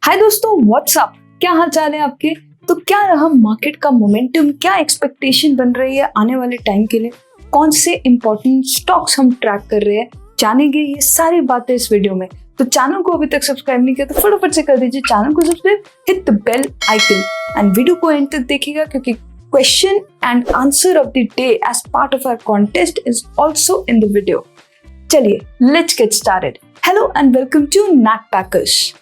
हाय दोस्तों, व्हाट्सअप, क्या हाल चाल है आपके। तो क्या रहा मार्केट का मोमेंटम, क्या एक्सपेक्टेशन बन रही है आने वाले टाइम के लिए, कौन से इंपॉर्टेंट स्टॉक्स हम ट्रैक कर रहे हैं, जानेंगे ये सारी बातें इस वीडियो में। तो चैनल को अभी तक सब्सक्राइब नहीं किया तो फटाफट से कर दीजिए चैनल को subscribe, hit the bell icon and video को एंड तक देखिएगा क्योंकि question and answer of the day as part of our contest is also in the video. चलिए let's get started. Hello and welcome to Knack Packers.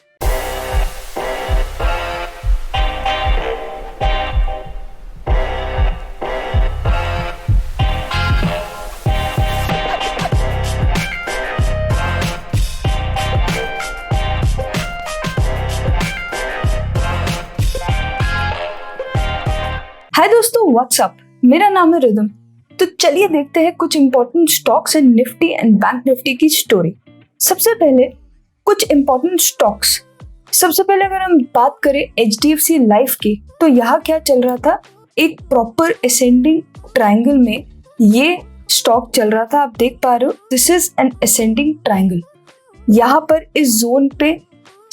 Hi दोस्तों, what's up, मेरा नाम है rhythm. तो चलिए देखते हैं कुछ important stocks in Nifty and bank Nifty की स्टोरी। सबसे पहले कुछ इंपॉर्टेंट स्टॉक्स। सबसे पहले अगर हम बात करें HDFC लाइफ की, तो यहाँ क्या चल रहा था, एक प्रॉपर असेंडिंग ट्रायंगल में ये स्टॉक चल रहा था। आप देख पा रहे हो, this is an ascending triangle. यहाँ पर इस जोन पे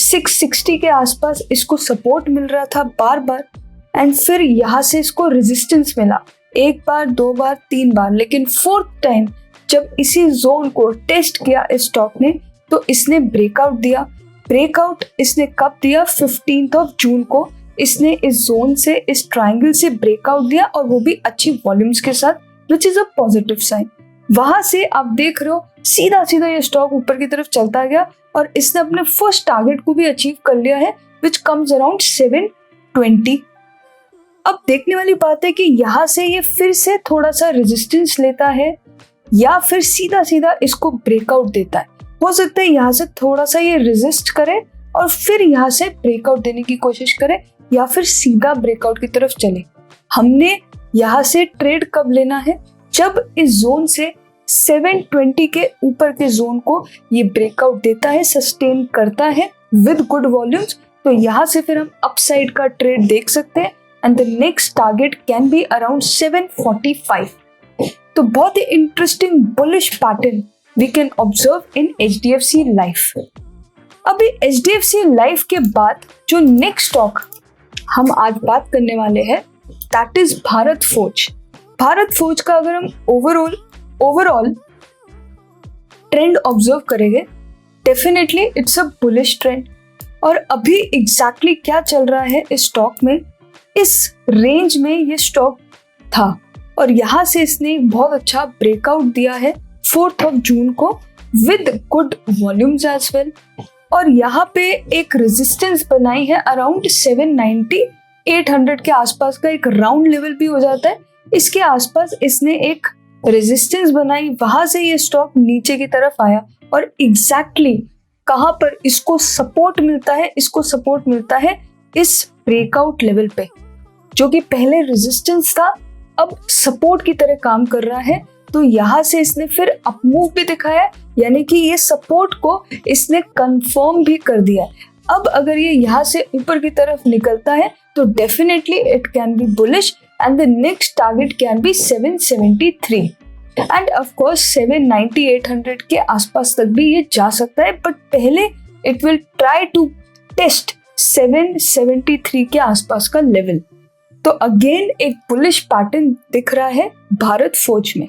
660 के आसपास इसको सपोर्ट मिल रहा था बार बार, एंड फिर यहाँ से इसको रेजिस्टेंस मिला एक बार, दो बार, तीन बार, लेकिन फोर्थ टाइम जब इसी जोन को टेस्ट किया इस स्टॉक ने तो इसने ब्रेकआउट दिया। ब्रेकआउट इसने कब दिया? 15 जून को इसने इस जोन से, इस ट्रायंगल से ब्रेकआउट दिया, और वो भी अच्छी वॉल्यूम्स के साथ, which is a positive sign. वहां से आप देख रहे हो सीधा सीधा ये स्टॉक ऊपर की तरफ चलता गया और इसने अपने फर्स्ट टारगेट को भी अचीव कर लिया है, विच कम्स अराउंड 720। अब देखने वाली बात है कि यहाँ से ये फिर से थोड़ा सा रेजिस्टेंस लेता है या फिर सीधा सीधा इसको ब्रेकआउट देता है। हो सकता है यहाँ से थोड़ा सा ये रेजिस्ट करे और फिर यहाँ से ब्रेकआउट देने की कोशिश करे, या फिर सीधा ब्रेकआउट की तरफ चले। हमने यहाँ से ट्रेड कब लेना है? जब इस जोन से 720 के ऊपर के जोन को ये ब्रेकआउट देता है, सस्टेन करता है विद गुड वॉल्यूम्स, तो यहाँ से फिर हम अपसाइड का ट्रेड देख सकते हैं। And the next target can be around 745. तो बहुत ही interesting bullish pattern we can observe in HDFC life. अभी HDFC लाइफ के बाद जो नेक्स्ट स्टॉक हम आज बात करने वाले हैं that is Bharat forge. Bharat forge का अगर हम ओवरऑल ट्रेंड ऑब्जर्व करेंगे, definitely it's a bullish trend. और अभी एग्जैक्टली क्या चल रहा है इस स्टॉक में, इस रेंज में ये स्टॉक था और यहाँ से इसने बहुत अच्छा ब्रेकआउट दिया है 4 जून को with good volumes as well, और यहाँ पे एक रेजिस्टेंस बनाई है अराउंड 790, 800 के आसपास का एक राउंड लेवल भी हो जाता है। इसके आसपास इसने एक रेजिस्टेंस बनाई, वहां से ये स्टॉक नीचे की तरफ आया और एग्जैक्टली कहाँ पर इसको सपोर्ट मिलता है? इसको सपोर्ट मिलता है इस ब्रेकआउट लेवल पे, जो कि पहले रेजिस्टेंस था, अब सपोर्ट की तरह काम कर रहा है। तो यहाँ से इसने फिर अपमूव भी दिखाया, यानी कि ये सपोर्ट को इसने कंफर्म भी कर दिया। अब अगर ये यहाँ से ऊपर की तरफ निकलता है तो definitely it can be bullish and the next target can be 773 end of course 790, 800 के आसपास तक भी ये जा सकता है, बट पहले it will try to test 773 के आसपास का लेवल। तो अगेन एक बुलिश पैटर्न दिख रहा है भारत फोर्ज में।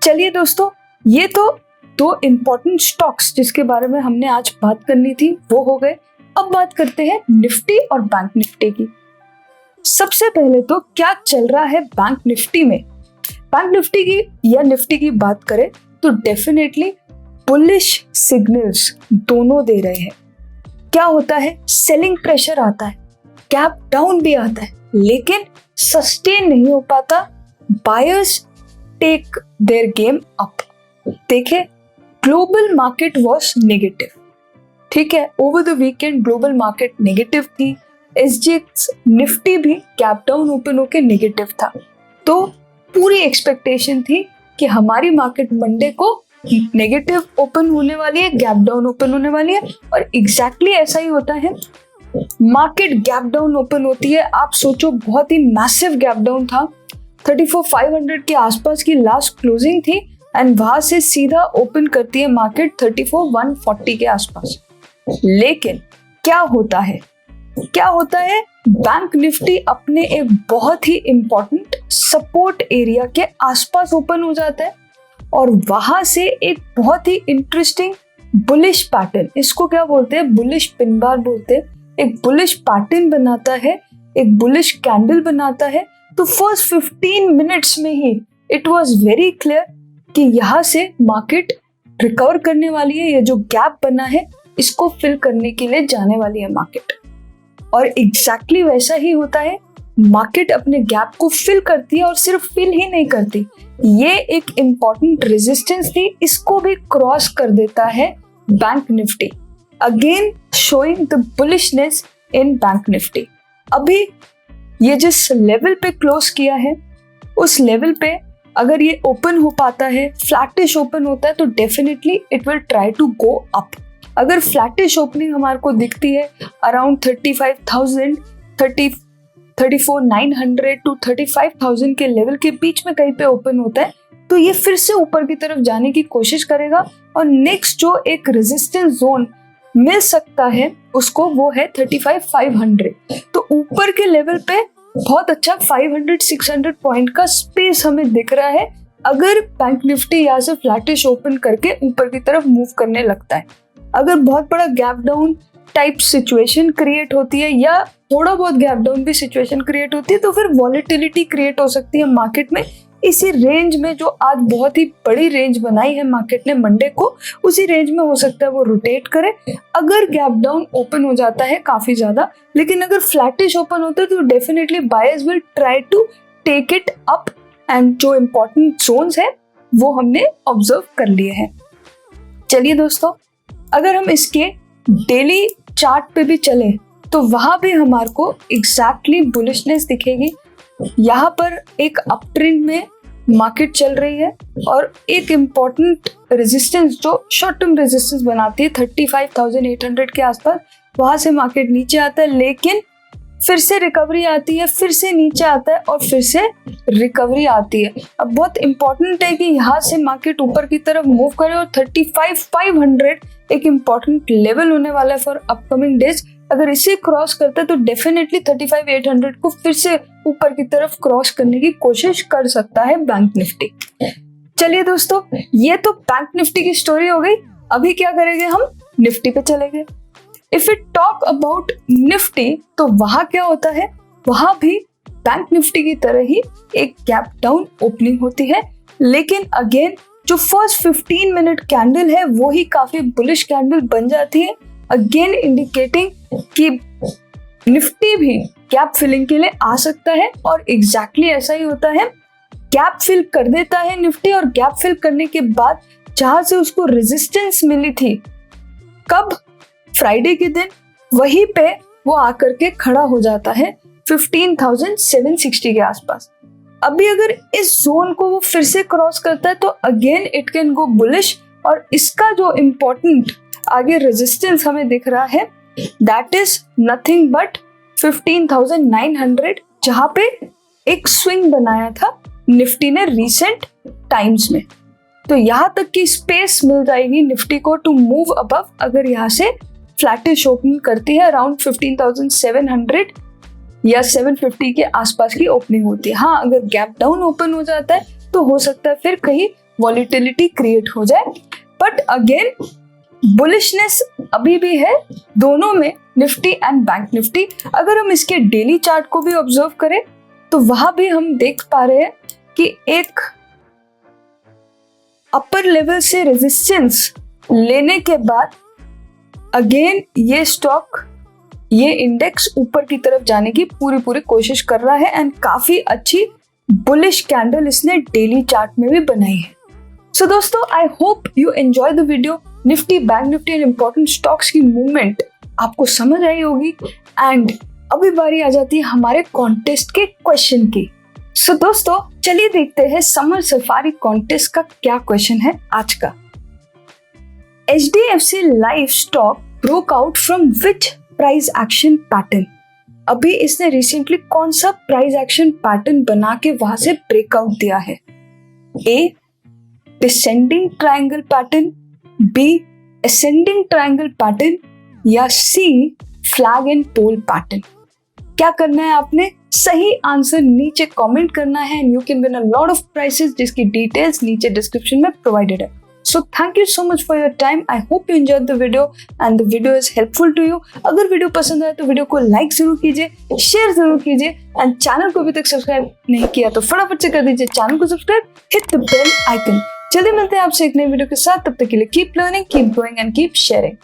चलिए दोस्तों, ये तो दो इंपॉर्टेंट स्टॉक्स जिसके बारे में हमने आज बात करनी थी वो हो गए। अब बात करते हैं निफ्टी और बैंक निफ्टी की। सबसे पहले तो क्या चल रहा है बैंक निफ्टी में। बैंक निफ्टी की या निफ्टी की बात करें तो डेफिनेटली बुलिश सिग्नल्स दोनों दे रहे हैं। क्या होता है, सेलिंग प्रेशर आता है, गैप डाउन भी आता है, लेकिन सस्टेन नहीं हो पाता। Buyers take their game up. देखिए, ग्लोबल मार्केट वाज नेगेटिव, ठीक है, over the weekend global market negative थी। SGX निफ्टी भी गैप डाउन ओपन होकर नेगेटिव था, तो पूरी एक्सपेक्टेशन थी कि हमारी मार्केट मंडे को नेगेटिव ओपन होने वाली है, गैप डाउन ओपन होने वाली है, और एग्जैक्टली ऐसा ही होता है। मार्केट गैप डाउन ओपन होती है, आप सोचो बहुत ही मैसिव गैप डाउन था, 34,500 के आसपास की लास्ट क्लोजिंग थी, एंड वहां से सीधा ओपन करती है मार्केट 34,140 के आसपास। लेकिन क्या होता है, क्या होता है, बैंक निफ्टी अपने एक बहुत ही इंपॉर्टेंट सपोर्ट एरिया के आसपास ओपन हो जाता है और वहां से एक बहुत ही इंटरेस्टिंग बुलिश पैटर्न, इसको क्या बोलते हैं, बुलिश पिन बार बोलते हैं, एक बुलिश पैटर्न बनाता है, एक बुलिश कैंडल बनाता है। तो फर्स्ट 15 मिनट्स में ही इट वाज वेरी क्लियर कि यहाँ से मार्केट रिकवर करने वाली है, ये जो गैप बना है इसको फिल करने के लिए जाने वाली है मार्केट। और एग्जैक्टली वैसा ही होता है, मार्केट अपने गैप को फिल करती है और सिर्फ फिल ही नहीं करती, ये एक इम्पॉर्टेंट रेजिस्टेंस थी, इसको भी क्रॉस कर देता है bank Nifty, again showing the bullishness in bank Nifty. अभी ये जिस लेवल पे क्लोज किया है उस लेवल पे अगर ये ओपन हो पाता है, फ्लैटिश ओपन होता है, तो definitely it will try to go up. अगर फ्लैटिश ओपनिंग हमारे को दिखती है अराउंड 35,000, 34,900 टू 35,000 के लेवल के बीच में कहीं पे ओपन होता है, तो ये फिर से ऊपर की तरफ जाने की कोशिश करेगा और नेक्स्ट जो एक रेजिस्टेंस जोन मिल सकता है उसको वो है 35,500। तो ऊपर के लेवल पे बहुत अच्छा 500-600 पॉइंट का स्पेस हमें दिख रहा है अगर बैंक निफ्टी यहाँ से फ्लैटिश ओपन करके ऊपर की तरफ मूव करने लगता है। अगर बहुत बड़ा gap down type situation create होती है या थोड़ा बहुत गैप डाउन भी सिचुएशन क्रिएट होती है तो फिर वॉलेटिलिटी क्रिएट हो सकती है मार्केट में। इसी रेंज में जो आज बहुत ही बड़ी रेंज बनाई है मार्केट ने मंडे को, उसी रेंज में हो सकता है वो रोटेट करे अगर गैप डाउन ओपन हो जाता है काफी ज्यादा। लेकिन अगर फ्लैटिश ओपन होता है तो definitely buyers will try to take it up and जो इम्पोर्टेंट जोन्स है वो हमने ऑब्जर्व कर लिए हैं। चलिए दोस्तों, अगर हम इसके डेली चार्ट पे भी चले तो वहां भी हमारे को एग्जैक्टली बुलिशनेस दिखेगी। यहाँ पर एक अप ट्रेंड में मार्केट चल रही है और एक इम्पॉर्टेंट रेजिस्टेंस जो शॉर्ट टर्म रेजिस्टेंस बनाती है 35,800 के आसपास, वहां से मार्केट नीचे आता है लेकिन फिर से रिकवरी आती है, फिर से नीचे आता है और फिर से रिकवरी आती है। अब बहुत इंपॉर्टेंट है कि यहाँ से मार्केट ऊपर की तरफ मूव करे और 35,500 एक इम्पॉर्टेंट लेवल होने वाला है फॉर अपकमिंग डेज। अगर इसे क्रॉस करता है तो डेफिनेटली 35,800 को फिर से ऊपर की तरफ क्रॉस करने की कोशिश कर सकता है बैंक निफ्टी। चलिए दोस्तों, ये तो बैंक निफ्टी की स्टोरी हो गई। अभी क्या करेंगे, हम निफ्टी पे चलेंगे। If it talk about Nifty तो वहां क्या होता है, वहां भी बैंक निफ्टी की तरह ही एक गैप डाउन ओपनिंग होती है, लेकिन अगेन जो फर्स्ट 15 मिनट कैंडल है वो ही काफी बुलिश कैंडल बन जाती है, अगेन इंडिकेटिंग कि निफ्टी भी गैप फिलिंग के लिए आ सकता है। और एग्जैक्टली ऐसा ही होता है, गैप फिल कर देता है निफ्टी और गैप फिल करने के बाद जहां से उसको रेजिस्टेंस मिली थी कब, फ्राइडे के दिन, वहीं पे वो आकर के खड़ा हो जाता है 15,760 के आसपास। अभी अगर इस जोन को वो फिर से क्रॉस करता है तो again it can go bullish और इसका जो इम्पोर्टेंट आगे रेजिस्टेंस हमें दिख रहा है दैट इज नथिंग बट 15,900, जहां पे एक स्विंग बनाया था निफ्टी ने रिसेंट टाइम्स में। तो यहाँ तक की स्पेस मिल जाएगी निफ्टी को टू मूव अबव अगर यहाँ से फ्लैटिश ओपनिंग करती है अराउंड 15,700 या 750 के आसपास की ओपनिंग होती है। हाँ, अगर गैप डाउन ओपन हो जाता है तो हो सकता है फिर कहीं वॉलिटिलिटी क्रिएट हो जाए, बट अगेन बुलिशनेस अभी भी है दोनों में, निफ्टी एंड बैंक निफ्टी। अगर हम इसके डेली चार्ट को भी ऑब्जर्व करें तो वहां भी हम देख पा रहे हैं कि एक अपर लेवल से रेजिस्टेंस लेने के बाद अगेन ये स्टॉक, ये इंडेक्स ऊपर की तरफ जाने की पूरी कोशिश कर रहा है एंड काफी अच्छी बुलिश कैंडल इसने डेली चार्ट में भी बनाई है। सो दोस्तों, आई hope you enjoy the video. Nifty, bank Nifty and important stocks की मूवमेंट आपको समझ आई होगी एंड अभी बारी आ जाती है हमारे कॉन्टेस्ट के क्वेश्चन की। सो दोस्तों, चलिए देखते हैं समर सफारी कॉन्टेस्ट का क्या क्वेश्चन है आज का। HDFC Life stock broke out from which price action pattern? अभी इसने रिसेंटली कौन सा प्राइस एक्शन पैटर्न बना के वहां से ब्रेकआउट दिया है? A, descending triangle pattern, B, ascending triangle pattern या C, flag and pole pattern. क्या करना है आपने? सही आंसर नीचे कमेंट करना है and you can win a lot of prizes जिसकी डिटेल्स नीचे डिस्क्रिप्शन में प्रोवाइडेड है। So thank you so much for your time. I hope you enjoyed the video and the video is helpful to you. अगर video पसंद आए तो video को like जरूर कीजिए, शेयर जरूर कीजिए एंड चैनल को अभी तक सब्सक्राइब नहीं किया तो फटाफट से कर दीजिए चैनल को subscribe, hit the bell icon. जल्दी मिलते हैं आपसे एक नई वीडियो के साथ, तब तक के लिए keep learning, keep growing and keep sharing.